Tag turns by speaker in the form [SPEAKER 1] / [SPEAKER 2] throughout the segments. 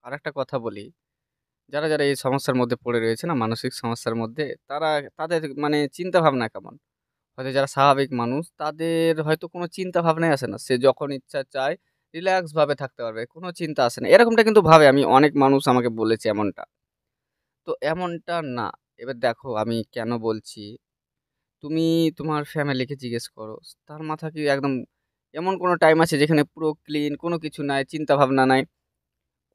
[SPEAKER 1] আরেকটা কথা বলি, যারা এই সমস্যার মধ্যে পড়ে রয়েছে না, মানসিক সমস্যার মধ্যে, তাদের মানে চিন্তাভাবনা কেমন? হয়তো যারা স্বাভাবিক মানুষ, তাদের হয়তো কোনো চিন্তাভাবনাই আসে না। সে যখন ইচ্ছা চায় রিল্যাক্স ভাবে থাকতে পারবে। কোনো চিন্তা আসে না। এরকমটা কিন্তু ভাবে, আমি অনেক মানুষ আমাকে বলেছে এমনটা। তো এমনটা না। এবার দেখো আমি কেন বলছি, তুমি তোমার ফ্যামিলিকে জিজ্ঞেস করো। তার মাথা কি একদম এমন কোনো টাইম আছে যেখানে পুরো ক্লিন, কোনো কিছু নাই, চিন্তাভাবনা নাই?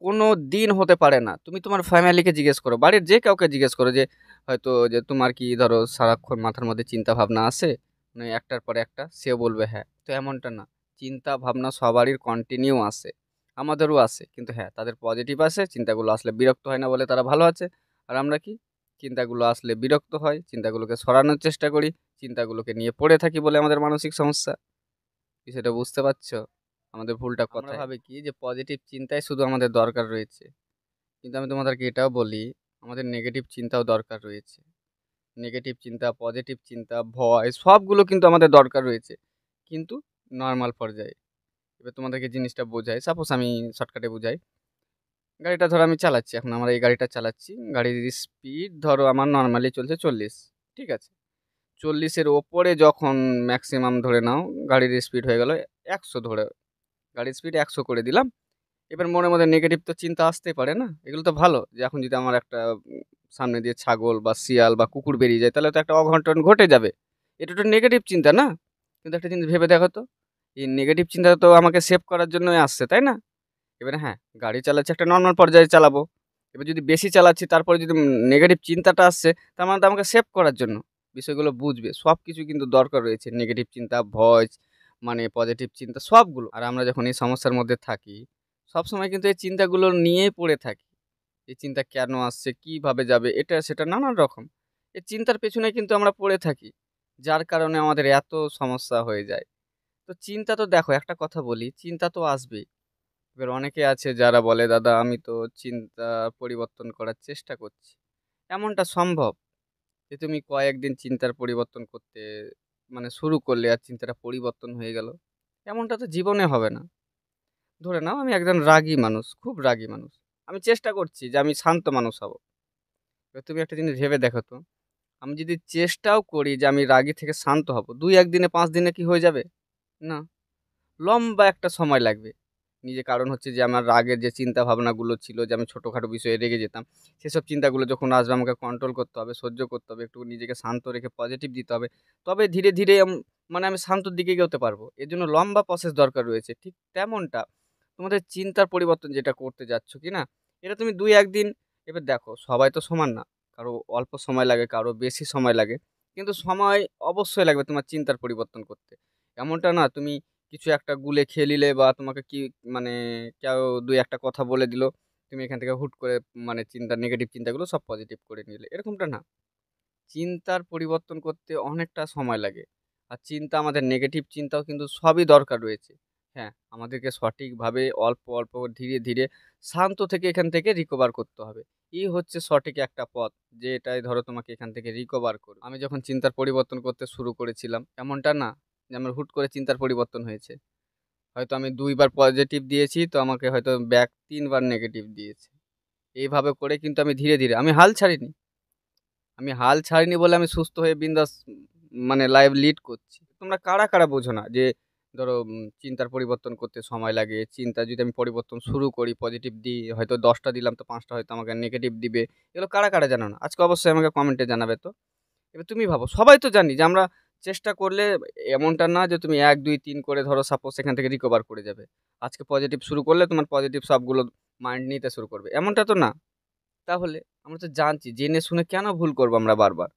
[SPEAKER 1] কোনো দিন হতে পারে না। তুমি তোমার ফ্যামিলিকে জিজ্ঞেস করো, বাড়ির যে কাউকে জিজ্ঞেস করো যে হয়তো যে তোমার কি ধরো সারাক্ষণ মাথার মধ্যে চিন্তা ভাবনা আসে? মানে একটার পর একটা? সেও বলবে হ্যাঁ। তো এমনটা না। চিন্তা ভাবনা সবারই কন্টিনিউ আসে। আমাদেরও আসে। কিন্তু হ্যাঁ, তাদের পজিটিভ আসে। চিন্তাগুলো আসলে বিরক্ত হয় না বলে তারা ভালো আছে। আর আমরা কি? চিন্তাগুলো আসলে বিরক্ত হয়, চিন্তাগুলোকে সরানোর চেষ্টা করি, চিন্তাগুলোকে নিয়ে পড়ে থাকি বলে আমাদের মানসিক সমস্যা। বিষয়টা বুঝতে পারছো? আমাদের ভুলটা আমরা
[SPEAKER 2] কোথায়?
[SPEAKER 1] ভাবি কি যে পজিটিভ চিন্তাই শুধু আমাদের দরকার রয়েছে। কিন্তু আমি তোমাদেরকে এটাও বলি, আমাদের নেগেটিভ চিন্তাও দরকার রয়েছে। নেগেটিভ চিন্তা, পজিটিভ চিন্তা, ভয় সবগুলো কিন্তু আমাদের দরকার রয়েছে। কিন্তু নরমাল পর্যায়ে। এবার তোমাদেরকে জিনিসটা বোঝাই। সাপোজ আমি শর্টকাটে বুঝাই। গাড়িটা ধরো আমি চালাচ্ছি। এখন আমার এই গাড়িটা চালাচ্ছি। গাড়ির স্পিড ধরো আমার নরমালি চলছে ৪০। ঠিক আছে? ৪০ এর ওপরে যখন ম্যাক্সিমাম ধরে নাও গাড়ির স্পিড হয়ে গেল ১০০ ধরে। গাড়ির স্পিড ১০০ করে দিলাম। এবার মনের মধ্যে নেগেটিভ তো চিন্তা আসতেই পারে না? এগুলো তো ভালো যে এখন যদি আমার একটা সামনে দিয়ে ছাগল বা শিয়াল বা কুকুর বেরিয়ে যায় তাহলে তো একটা অঘটন ঘটে যাবে। এটা তো নেগেটিভ চিন্তা না? কিন্তু একটা জিনিস ভেবে দেখো তো, এই নেগেটিভ চিন্তা তো আমাকে সেভ করার জন্যই আসছে, তাই না? এবারে হ্যাঁ, গাড়ি চালাচ্ছি একটা নরমাল পর্যায়ে চালাবো। এবার যদি বেশি চালাচ্ছি তারপরে যদি নেগেটিভ চিন্তাটা আসছে, তার মানে তো আমাকে সেভ করার জন্য। বিষয়গুলো বুঝবে। সবকিছু কিন্তু দরকার রয়েছে। নেগেটিভ চিন্তা, ভয়, মানে পজিটিভ চিন্তা সবগুলো। আর আমরা যখন এই সমস্যার মধ্যে থাকি, সবসময় কিন্তু এই চিন্তাগুলো নিয়েই পড়ে থাকি। এই চিন্তা কেন আসছে, কিভাবে যাবে, এটা সেটা নানান রকম। এই চিন্তার পেছনে কিন্তু আমরা পড়ে থাকি। যার কারণে আমাদের এত সমস্যা হয়ে যায়। তো চিন্তা তো দেখো একটা কথা বলি, চিন্তা তো আসবেই। এবার অনেকে আছে যারা বলে, "দাদা আমি তো চিন্তা পরিবর্তন করার চেষ্টা করছি।" এমনটা সম্ভব যে তুমি কয়েকদিন চিন্তার পরিবর্তন করতে মানে শুরু করলে আর চিন্তাটা পরিবর্তন হয়ে গেল? এমনটা তো জীবনে হবে না। ধরে নাও আমি একজন রাগী মানুষ, খুব রাগী মানুষ। আমি চেষ্টা করছি যে আমি শান্ত মানুষ হব। এবার তুমি একটা জিনিস ভেবে দেখো তো, আমি যদি চেষ্টাও করি যে আমি রাগী থেকে শান্ত হব, ২-১ দিনে ৫ দিনে কি হয়ে যাবে? না। লম্বা একটা সময় লাগবে। কারণ হচ্ছে যে আমার রাগের যে চিন্তা ভাবনাগুলো ছিল যে আমি ছোটখাটো বিষয়ে রেগে যেতাম, সেসব চিন্তাগুলো যখন আসবে আমাকে কন্ট্রোল করতে হবে, সহ্য করতে হবে, একটু নিজেকে শান্ত রেখে পজিটিভ দিতে হবে। তবে ধীরে, ধীরে মানে আমি শান্তর দিকে এগোতে পারবো। এর জন্য লম্বা প্রসেস দরকার রয়েছে। ঠিক তেমনটা তোমাদের চিন্তার পরিবর্তন যেটা করতে যাচ্ছ কি না, এটা তুমি ২-১ দিন। এবার দেখো সবাই তো সমান না। কারো অল্প সময় লাগে, কারো বেশি সময় লাগে। কিন্তু সময় অবশ্যই লাগবে তোমার চিন্তার পরিবর্তন করতে। এমনটা না তুমি কিছু একটা গুলে খেয়ে নিলে বা তোমাকে কি মানে কেউ ২-১ টা কথা বলে দিল, তুমি এখান থেকে হুট করে মানে নেগেটিভ চিন্তাগুলো সব পজিটিভ করে নিলে। এরকমটা না। চিন্তার পরিবর্তন করতে অনেকটা সময় লাগে। আর চিন্তা আমাদের নেগেটিভ চিন্তাও কিন্তু সবই দরকার রয়েছে। হ্যাঁ, আমাদেরকে সঠিকভাবে অল্প, অল্প ধীরে, ধীরে শান্ত থেকে এখান থেকে রিকভার করতে হবে। এই হচ্ছে সঠিক একটা পথ, যে এটাই ধরো তোমাকে এখান থেকে রিকভার করবে। আমি যখন চিন্তার পরিবর্তন করতে শুরু করেছিলাম, এমনটা না যে আমার হুট করে চিন্তার পরিবর্তন হয়েছে। হয়তো আমি ২ বার পজিটিভ দিয়েছি, তো আমাকে হয়তো ব্যাক ৩ বার নেগেটিভ দিয়েছে। এইভাবে করে কিন্তু আমি ধীরে, ধীরে আমি হাল ছাড়িনি। আমি হাল ছাড়িনি বলে আমি সুস্থ হয়ে বিন্দাস মানে লাইফ লিড করছি। তোমরা কারা, কারা বোঝো না যে ধরো চিন্তার পরিবর্তন করতে সময় লাগে। চিন্তা যদি আমি পরিবর্তন শুরু করি, পজিটিভ দিই, হয়তো ১০ টা দিলাম তো ৫ টা হয়তো আমাকে নেগেটিভ দিবে। এগুলো কারা, কারা জানো না? আজকে অবশ্যই আমাকে কমেন্টে জানাবে তো। এবার তুমি ভাবো, সবাই তো জানি যে আমরা চেষ্টা করলে এমনটা না যে তুমি ১, ২, ৩ করে ধরো সাপোজ সেখান থেকে রিকভার করে যাবে। আজকে পজিটিভ শুরু করলে তোমার পজিটিভ সবগুলো মাইন্ড নিতে শুরু করবে। এমনটা তো না। তাহলে আমরা তো জানছি, জেনে শুনে কেন ভুল করব আমরা বারবার?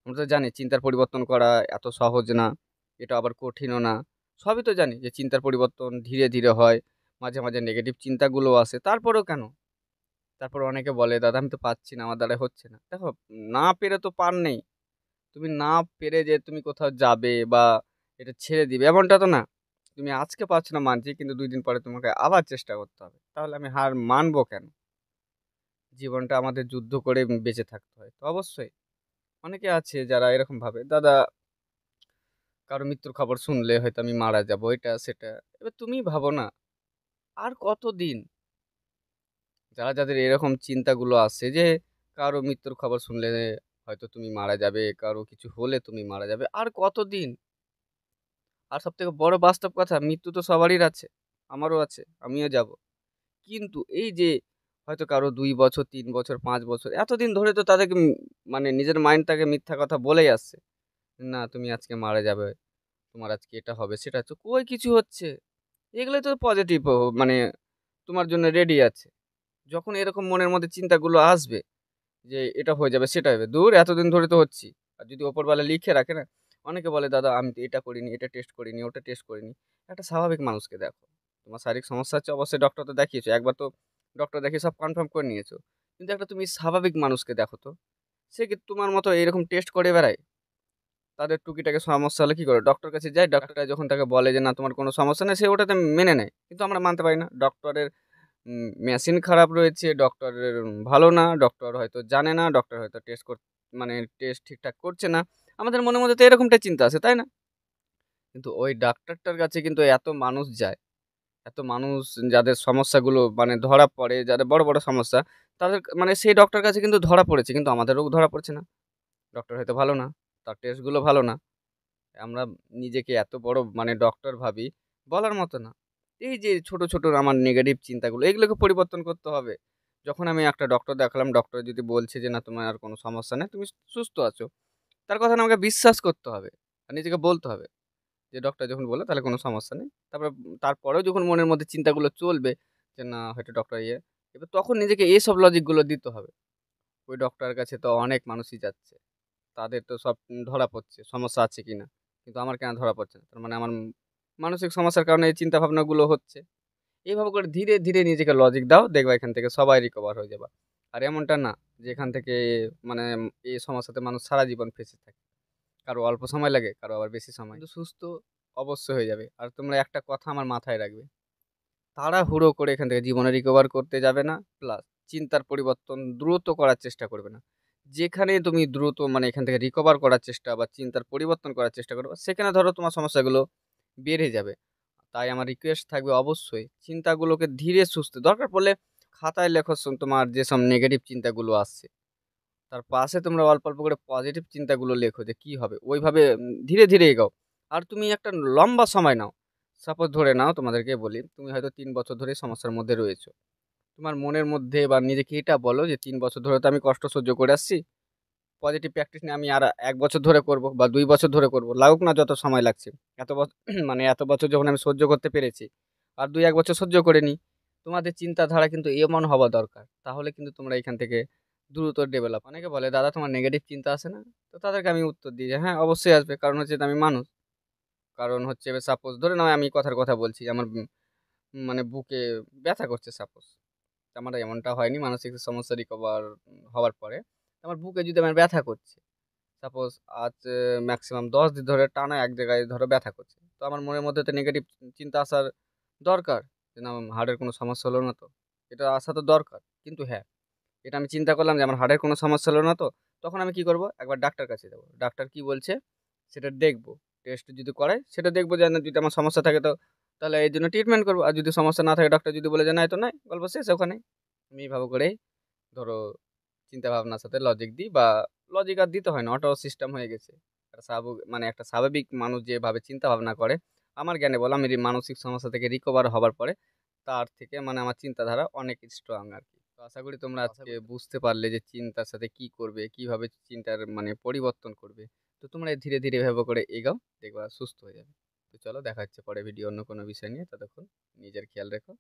[SPEAKER 1] আমরা তো জানি চিন্তার পরিবর্তন করা এত সহজ না। এটা আবার কঠিনও না। সবই তো জানি যে চিন্তার পরিবর্তন ধীরে, ধীরে হয়। মাঝে, মাঝে নেগেটিভ চিন্তাগুলোও আসে। তারপরেও কেন? তারপর অনেকে বলে, "দাদা আমি তো পারছি না, আমার দ্বারা হচ্ছে না।" দেখো, না পেরে তো পার নেই। তুমি না পেরে যে তুমি কোথাও যাবে বা এটা ছেড়ে দিবে এমনটা তো না। তুমি আজকে পারছো না মানছি, কিন্তু ২ দিন পরে তোমাকে আবার চেষ্টা করতে হবে। তাহলে আমি হার মানবো কেন? জীবনটা আমাদের যুদ্ধ করে বেঁচে থাকতে হয়। তো অবশ্যই অনেকে আছে যারা এরকম ভাবে, "দাদা কারো মৃত্যুর খবর শুনলে হয়তো আমি মারা যাবো।" এটা সেটা। এবার তুমি ভাবো না, আর কতদিন? যাদের এরকম চিন্তাগুলো আসছে যে কারো মৃত্যুর খবর শুনলে হয়তো তুমি মারা যাবে, কারো কিছু হলে তুমি মারা যাবে। আর কতদিন? আর সবথেকে বড় বাস্তব কথা, মৃত্যু তো সবারই আছে। আমারও আছে, আমিও যাব। কিন্তু এই যে হয়তো কারো ২ বছর, ৩ বছর, ৫ বছর এতদিন ধরে তো তাদেরকে মানে নিজের মাইন্ড তাকে মিথ্যা কথা বলেই আসছে। না তুমি আজকে মারা যাবে, তোমার আজকে এটা হবে, সেটা হচ্ছে। কই কিছু হচ্ছে? এগুলোই তো পজিটিভ মানে তোমার জন্য রেডি আছে। যখন এরকম মনের মধ্যে চিন্তাগুলো আসবে যে এটা হয়ে যাবে, সেটা হবে। দূর এতদিন ধরে তো হচ্ছি। আর যদি ওপরওয়ালা লিখে রাখে না, অনেকে বলে দাদা আমি তো এটা করিনি, এটা টেস্ট করিনি, ওটা টেস্ট করিনি। একটা স্বাভাবিক মানুষকে দেখো। তোমার শারীরিক সমস্যা হচ্ছে অবশ্যই ডক্টর তো দেখিয়েছো। একবার তো ডক্টর দেখিয়ে সব কনফার্ম করে নিয়েছো। কিন্তু একটা তুমি স্বাভাবিক মানুষকে দেখো তো। সে কি তোমার মতো এরকম টেস্ট করে বেড়ায়? তাদের টুকিটাকি সমস্যা হলে কি করে? ডক্টর কাছে যায়, ডক্টররা যখন তাকে বলে যে না তোমার কোনো সমস্যা নেই, সে ওটাতে মেনে নেয়। কিন্তু আমরা মানতে পারি না। ডক্টরের মেশিন খারাপ রয়েছে, ডক্টরের ভালো না, ডক্টর হয়তো জানে না, ডক্টর হয়তো মানে টেস্ট ঠিকঠাক করছে না। আমাদের মনের মধ্যে তো এরকমটাই চিন্তা আসে, তাই না? কিন্তু ওই ডাক্তারটার কাছে কিন্তু এত মানুষ যায়, এত মানুষ যাদের সমস্যাগুলো মানে ধরা পড়ে, যাদের বড়, বড় সমস্যা, তাদের মানে সেই ডক্টর কাছে কিন্তু ধরা পড়েছে। কিন্তু আমাদের রোগ ধরা পড়ছে না। ডক্টর হয়তো ভালো না, তার টেস্টগুলো ভালো না। আমরা নিজেকে এত বড় মানে ডক্টর ভাবি, বলার মতো না। এই যে ছোট, ছোট আমার নেগেটিভ চিন্তাগুলো, এগুলোকে পরিবর্তন করতে হবে। যখন আমি একটা ডক্টর দেখালাম, ডক্টর যদি বলছে যে, "না, তোমার আর কোনো সমস্যা নেই, তুমি সুস্থ আছো।" তার কথা না আমাকে বিশ্বাস করতে হবে। আর নিজেকে বলতে হবে যে, ডক্টর যখন বলল, তাহলে কোনো সমস্যা নেই। তারপরেও যখন মনের মধ্যে চিন্তাগুলো চলবে যে, না হয়তো ডক্টর এবার তখন নিজেকে এসব লজিকগুলো দিতে হবে। ওই ডক্টরের কাছে তো অনেক মানুষই যাচ্ছে। তাদের তো সব ধরা পড়ছে, সমস্যা আছে কিনা। কিন্তু আমার কেন ধরা পড়ছে না? তার মানে আমার মানসিক সমস্যার কারণে এই চিন্তাভাবনাগুলো হচ্ছে। এভাবে করে ধীরে, ধীরে নিজেকে লজিক দাও, দেখবা এখান থেকে সবাই রিকভার হয়ে যাবা। আর এমনটা না যে এখান থেকে মানে এই সমস্যাতে মানুষ সারা জীবন ফেঁসে থাকে। কারো অল্প সময় লাগে, কারো আবার বেশি সময়। কিন্তু সুস্থ অবশ্যই হয়ে যাবে। আর তোমরা একটা কথা আমার মাথায় রাখবে। তাড়াহুড়ো করে এখান থেকে জীবনে রিকভার করতে যাবে না। প্লাস চিন্তার পরিবর্তন দ্রুত করার চেষ্টা করবে না। যেখানে তুমি দ্রুত মানে এখান থেকে রিকভার করার চেষ্টা বা চিন্তার পরিবর্তন করার চেষ্টা করবে, সেখানে ধরো তোমার সমস্যাগুলো বেড়ে যাবে। তাই আমার রিকোয়েস্ট থাকবে অবশ্যই চিন্তাগুলোকে ধীরে সুস্থে দরকার পড়লে খাতায় লেখো তোমার যেসব নেগেটিভ চিন্তাগুলো আসছে। তার পাশে তোমরা অল্প, অল্প করে পজিটিভ চিন্তাগুলো লেখো যে কি হবে? ওইভাবে ধীরে, ধীরে এগোও। আর তুমি একটা লম্বা সময় নাও। সাপোজ ধরে নাও তোমাদেরকে বলি, তুমি হয়তো ৩ বছর ধরে সমস্যার মধ্যে রয়েছো। তোমার মনের মধ্যে বা নিজেকে এটা বলো যে ৩ বছর ধরে তো আমি কষ্ট সহ্য করে আসছি। পজিটিভ প্র্যাকটিস নিয়ে আমি আর ১ বছর ধরে করব বা ২ বছর ধরে করব। লাগুক না যত সময় লাগছে। এত মানে এত বছর যখন আমি সহ্য করতে পেরেছি, আর ২-১ বছর সহ্য করে নিই। তোমাদের চিন্তাধারা কিন্তু এমন হওয়া দরকার। তাহলে কিন্তু তোমরা এখান থেকে দ্রুত ডেভেলপ। অনেকে বলে, "দাদা তোমার নেগেটিভ চিন্তা আসে না?" তো তাদেরকে আমি উত্তর দিই যে, "হ্যাঁ, অবশ্যই আসবে। কারণ হচ্ছে আমি মানুষ।" কারণ হচ্ছে এবার সাপোজ ধরে নাও আমি কথার কথা বলছি। আমার মানে বুকে ব্যথা করছে সাপোজ। আমার এমনটা হয়নি মানসিক সমস্যা রিকভার হওয়ার পরে। আমার বুকে যদি আমার ব্যথা করছে, সাপোজ আজ মেক্সিমাম ১০ দিন ধরে টানা এক জায়গায় ধরো ব্যথা করছে। তো আমার মনের মধ্যে তো নেগেটিভ চিন্তা আসার দরকার। যে না হার্টের কোনো সমস্যা হলো না তো? এটা আসা তো দরকার। কিন্তু হ্যাঁ, এটা আমি চিন্তা করলাম যে আমার হার্টের কোনো সমস্যা হলো না তো? তখন আমি কি করব? একবার ডাক্তার কাছে যাব। ডাক্তার কি বলছে সেটা দেখব। টেস্ট যদি করায় সেটা দেখব যে না যদি আমার সমস্যা থাকে তো তাহলে এর জন্য ট্রিটমেন্ট করব। আর যদি সমস্যা না থাকে ডাক্তার যদি বলে যে নাই তো নাই, গল্প শেষ ওখানেই। আমি এভাবে করেই ধরো চিন্তাভাবনার সাথে লজিক দিই বা লজিক আর দিতে হয় না, অটো সিস্টেম হয়ে গেছে। মানে একটা স্বাভাবিক মানুষ যেভাবে চিন্তাভাবনা করে, আমার জ্ঞানে বলা আমি মানসিক সমস্যা থেকে রিকভার হবার পরে তার থেকে মানে আমার চিন্তাধারা অনেক স্ট্রং আরকি। তো আশা করি তোমরা আজকে বুঝতে পারলে যে চিন্তার সাথে কি করবে, কিভাবে চিন্তার মানে পরিবর্তন করবে। তো তোমরা ধীরে, ধীরে এভাবে করে এগাও, দেখবা সুস্থ হয়ে যাবে। তো চলো দেখা হচ্ছে পরে ভিডিও অন্য কোনো বিষয় নিয়ে। ততক্ষণ নিজের খেয়াল রেখো।